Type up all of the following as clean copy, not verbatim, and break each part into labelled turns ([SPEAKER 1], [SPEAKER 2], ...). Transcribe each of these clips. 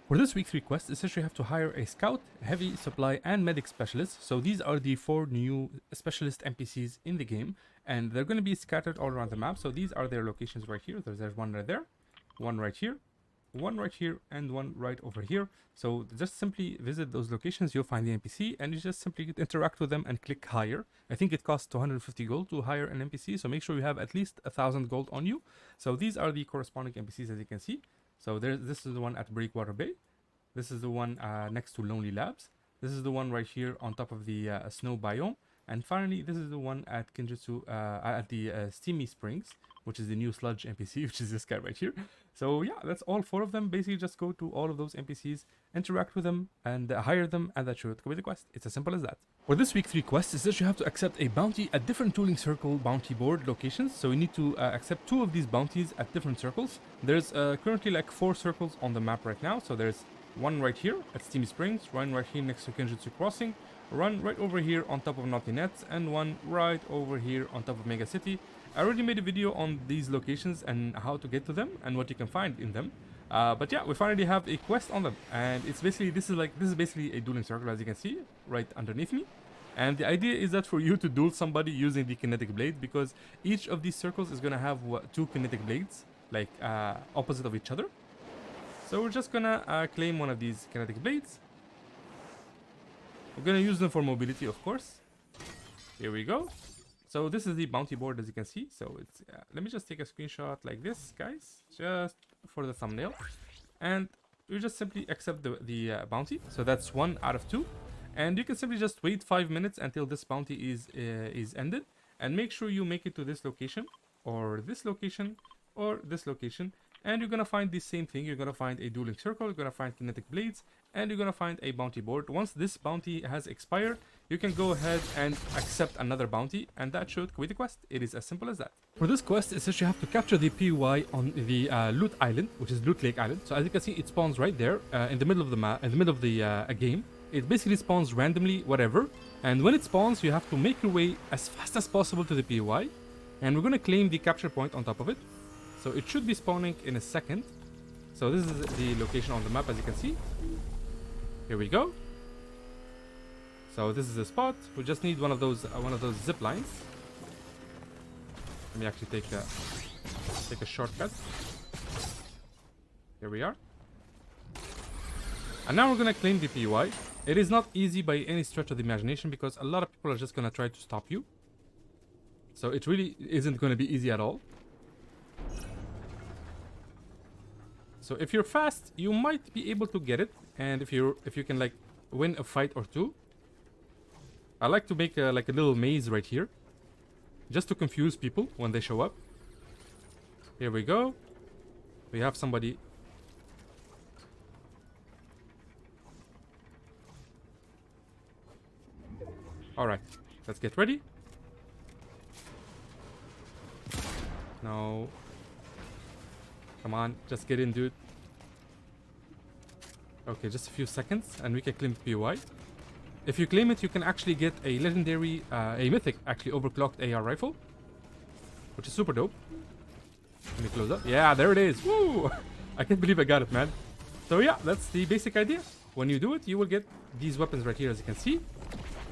[SPEAKER 1] For this week's request, essentially you have to hire a scout, heavy, supply, and medic specialist. So these are the 4 new specialist NPCs in the game, and they're going to be scattered all around the map. So these are their locations right here. There's one right there, one right here, one right here, and one right over here. So just simply visit those locations, you'll find the NPC, and you just simply interact with them and click hire. I think it costs 250 gold to hire an NPC, so make sure you have at least 1,000 gold on you. So these are the corresponding NPCs, as you can see. So this is the one at Breakwater Bay. This is the one next to Lonely Labs. This is the one right here on top of the snow biome. And finally, this is the one at Kinjutsu, at the Steamy Springs, which is the new sludge NPC, which is this guy right here. So yeah, that's all 4 of them. Basically, just go to all of those NPCs, interact with them, and hire them, and that should complete the quest. It's as simple as that. For this week's request is that you have to accept a bounty at different Dueling Circle bounty board locations. So you need to accept 2 of these bounties at different circles. There's currently like 4 circles on the map right now. So there's one right here at Steamy Springs, one right here next to Kenjutsu Crossing, one right over here on top of Naughty Nets, and one right over here on top of Mega City. I already made a video on these locations and how to get to them and what you can find in them. But yeah, we finally have a quest on them, and it's basically this is basically a dueling circle, as you can see right underneath me. And the idea is that for you to duel somebody using the kinetic blade, because each of these circles is gonna have 2 kinetic blades, like opposite of each other. So we're just gonna claim one of these kinetic blades. We're gonna use them for mobility, of course. Here we go. So this is the bounty board, as you can see. So it's let me just take a screenshot like this, guys, just for the thumbnail, and you just simply accept the bounty. So that's 1 out of 2, and you can simply just wait 5 minutes until this bounty is ended, and make sure you make it to this location, or this location, or this location. And you're gonna find the same thing. You're gonna find a dueling circle, you're gonna find kinetic blades, and you're gonna find a bounty board. Once this bounty has expired, you can go ahead and accept another bounty, and that should complete the quest. It is as simple as that. For this quest, it's just you have to capture the PY on the Loot Island, which is Loot Lake Island. So as you can see, it spawns right there in the middle of the map, in the middle of the game. It basically spawns randomly, whatever. And when it spawns, you have to make your way as fast as possible to the PY, and we're gonna claim the capture point on top of it. So it should be spawning in a second. So this is the location on the map, as you can see. Here we go. So this is the spot. We just need one of those zip lines. Let me actually take a shortcut. Here we are. And now we're gonna claim the PY. It is not easy by any stretch of the imagination, because a lot of people are just gonna try to stop you. So it really isn't gonna be easy at all. So if you're fast, you might be able to get it, and if you can like win a fight or 2. I like to make like a little maze right here, just to confuse people when they show up. Here we go. We have somebody. All right, let's get ready. No. Come on, just get in, dude. Okay, just a few seconds, and we can claim the POI. If you claim it, you can actually get a legendary, a mythic, actually, overclocked AR rifle, which is super dope. Let me close up. Yeah, there it is. Woo! I can't believe I got it, man. So yeah, that's the basic idea. When you do it, you will get these weapons right here, as you can see.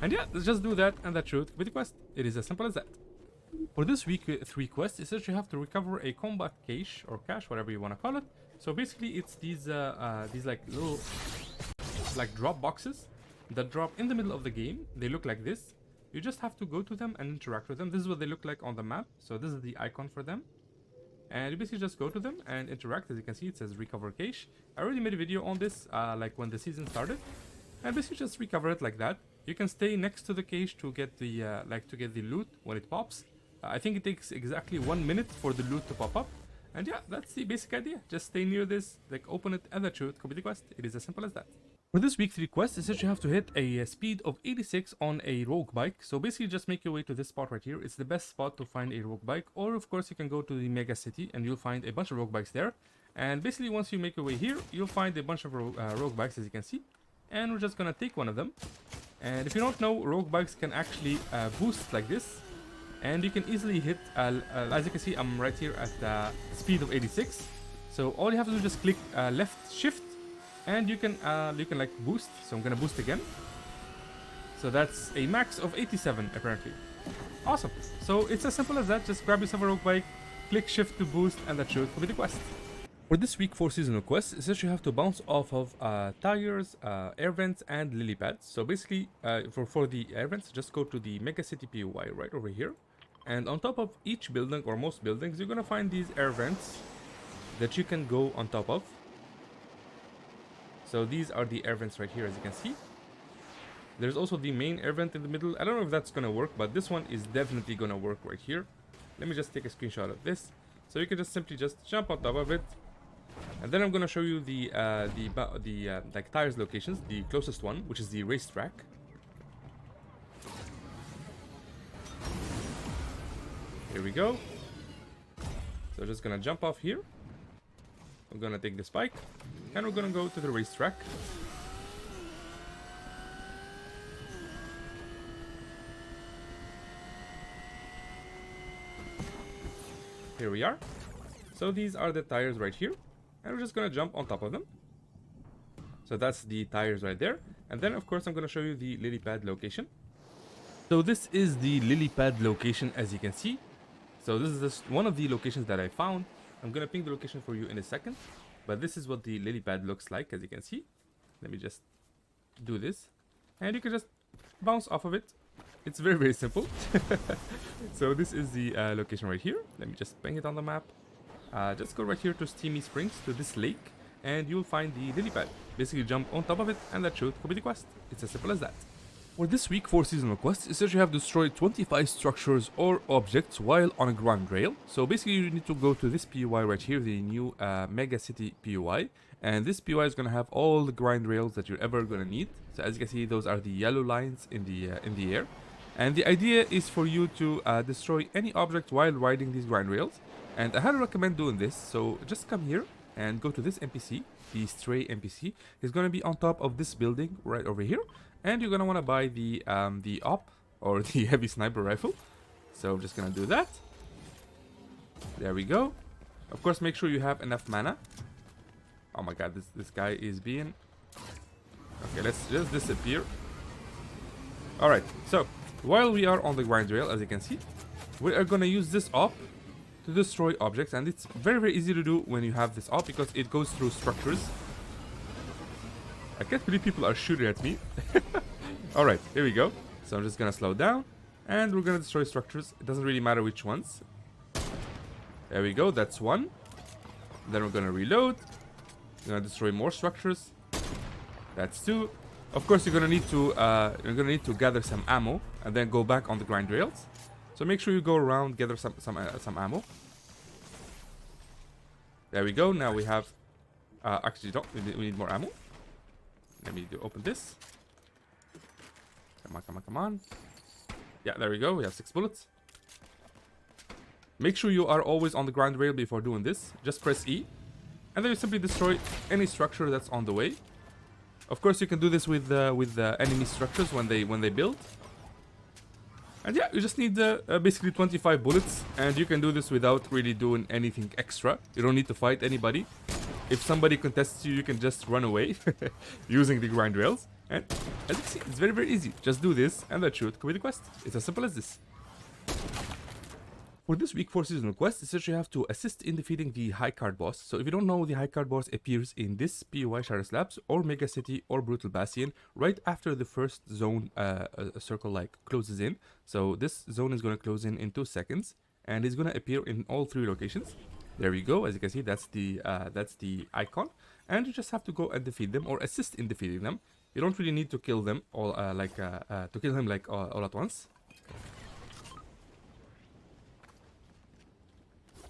[SPEAKER 1] And yeah, let's just do that, and that should be the quest. It is as simple as that. For this week 3 quest, is that you have to recover a combat cache, or cache, whatever you want to call it. So basically, it's these like little like drop boxes that drop in the middle of the game. They look like this. You just have to go to them and interact with them. This is what they look like on the map. So this is the icon for them, and you basically just go to them and interact. As you can see, it says recover cache. I already made a video on this like when the season started, and basically just recover it like that. You can stay next to the cache to get the loot when it pops. I think it takes exactly 1 minute for the loot to pop up. And yeah, that's the basic idea. Just stay near this, like open it, and that should complete the quest. It is as simple as that. For this week's request, is that you have to hit a speed of 86 on a rogue bike. So basically just make your way to this spot right here. It's the best spot to find a rogue bike. Or of course you can go to the mega city and you'll find a bunch of rogue bikes there. And basically once you make your way here, you'll find a bunch of rogue bikes, as you can see. And we're just gonna take one of them. And if you don't know, rogue bikes can actually boost like this. And you can easily hit, as you can see, I'm right here at the speed of 86. So all you have to do is just click left shift And you can like boost. So I'm gonna boost again. So that's a max of 87 apparently. Awesome. So it's as simple as that. Just grab yourself a rogue bike, click shift to boost, and that should complete the quest. For this week 4 seasonal quests, it's just you have to bounce off of tires, air vents, and lily pads. So basically, for the air vents, just go to the Mega City POI right over here. And on top of each building, or most buildings, you're gonna find these air vents that you can go on top of. So these are the air vents right here, as you can see. There's also the main air vent in the middle. I don't know if that's gonna work, but this one is definitely gonna work right here. Let me just take a screenshot of this. So you can just simply just jump on top of it. And then I'm gonna show you the like tires locations, the closest one, which is the racetrack. Here we go. So just gonna jump off here. I'm gonna take this bike, and we're gonna go to the racetrack. Here we are. So these are the tires right here. And we're just gonna jump on top of them. So that's the tires right there. And then of course I'm gonna show you the lily pad location. So this is the lily pad location, as you can see. So this is just one of the locations that I found. I'm gonna ping the location for you in a second. But this is what the lily pad looks like, as you can see. Let me just do this. And you can just bounce off of it. It's very, very simple. So this is the location right here. Let me just ping it on the map. Just go right here to Steamy Springs, to this lake, and you'll find the lily pad. Basically jump on top of it, and that should complete the quest. It's as simple as that. For this week 4 seasonal quests, it says you have destroyed 25 structures or objects while on a ground rail. So basically you need to go to this POI right here, the new Mega City POI. And this POI is going to have all the grind rails that you're ever going to need. So as you can see, those are the yellow lines in the air. And the idea is for you to destroy any object while riding these grind rails. And I highly recommend doing this. So just come here and go to this NPC, the stray NPC. He's going to be on top of this building right over here. And you're going to want to buy the op, or the heavy sniper rifle. So I'm just going to do that. There we go. Of course, make sure you have enough mana. Oh my god, this guy is being... Okay, let's just disappear. Alright, so while we are on the grind rail, as you can see, we are going to use this op to destroy objects. And it's very, very easy to do when you have this op, because it goes through structures. I can't believe people are shooting at me. Alright, here we go. So I'm just gonna slow down, and we're gonna destroy structures. It doesn't really matter which ones. There we go, that's one. Then we're gonna reload. We're gonna destroy more structures. That's two. Of course, you're gonna need to gather some ammo, and then go back on the grind rails. So make sure you go around, gather some ammo. There we go. Now we have... actually, we need more ammo. Let me open this. Come on, come on, come on. Yeah, there we go. We have 6 bullets. Make sure you are always on the grind rail before doing this. Just press E. And then you simply destroy any structure that's on the way. Of course, you can do this with enemy structures when they build. And yeah, you just need basically 25 bullets. And you can do this without really doing anything extra. You don't need to fight anybody. If somebody contests you, you can just run away using the grind rails. And as you can see, it's very, very easy. Just do this, and that should complete the quest. It's as simple as this. For this week 4 seasonal quest, it says you have to assist in defeating the Highcard boss. So if you don't know, the Highcard boss appears in this POI Shadow Slabs, or Mega City, or Brutal Bastion, right after the first zone circle like closes in. So this zone is going to close in 2 seconds, and it's going to appear in all 3 locations. There we go. As you can see, that's the icon, and you just have to go and defeat them, or assist in defeating them. You don't really need to kill them all to kill him like all at once.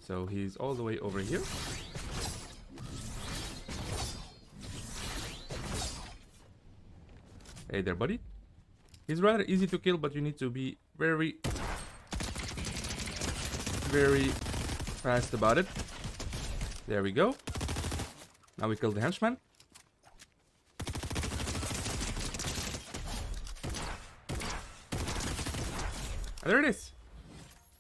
[SPEAKER 1] So he's all the way over here. Hey there, buddy. He's rather easy to kill, but you need to be very, very fast about it. There we go. Now we killed the henchman. And there it is.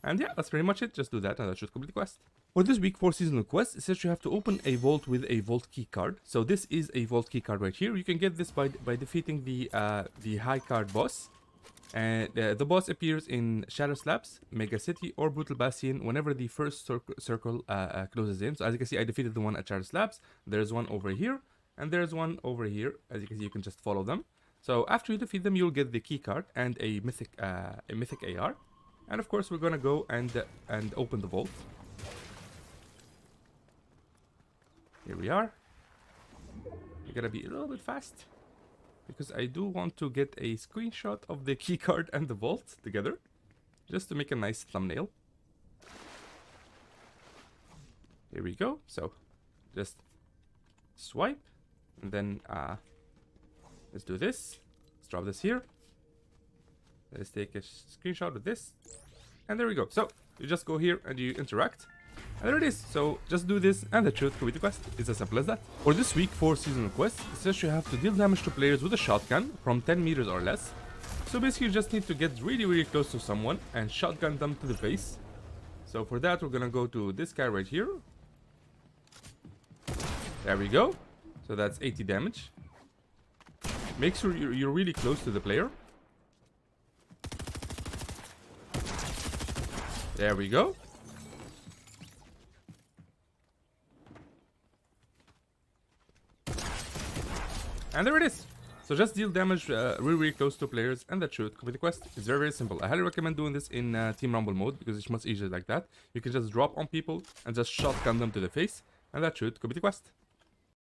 [SPEAKER 1] And yeah, that's pretty much it. Just do that, and that should complete the quest. For this week 4 seasonal quest, it says you have to open a vault with a vault key card. So this is a vault key card right here. You can get this by defeating the Highcard boss. And the boss appears in Shadow Slabs, Mega City, or Brutal Bastion whenever the first circle closes in. So as you can see, I defeated the one at Shadow Slabs. There's one over here, and there's one over here. As you can see, you can just follow them. So after you defeat them, you'll get the key card and a mythic AR. And of course, we're gonna go and open the vault. Here we are. You gotta be a little bit fast, because I do want to get a screenshot of the keycard and the vault together, just to make a nice thumbnail. Here we go. So just swipe, and then let's do this. Let's drop this here. Let's take a screenshot of this, and there we go. So you just go here and you interact. And there it is. So just do this and the truth complete the quest. It's as simple as that. For this week 4 seasonal quest, it says you have to deal damage to players with a shotgun from 10 meters or less. So basically you just need to get really close to someone and shotgun them to the face. So for that we're gonna go to this guy right here. There we go. So that's 80 damage. Make sure you're really close to the player. There we go. And there it is. So just deal damage really close to players, and that should complete the quest. It's very simple. I highly recommend doing this in Team Rumble mode, because it's much easier like that. You can just drop on people and just shotgun them to the face, and that should complete the quest.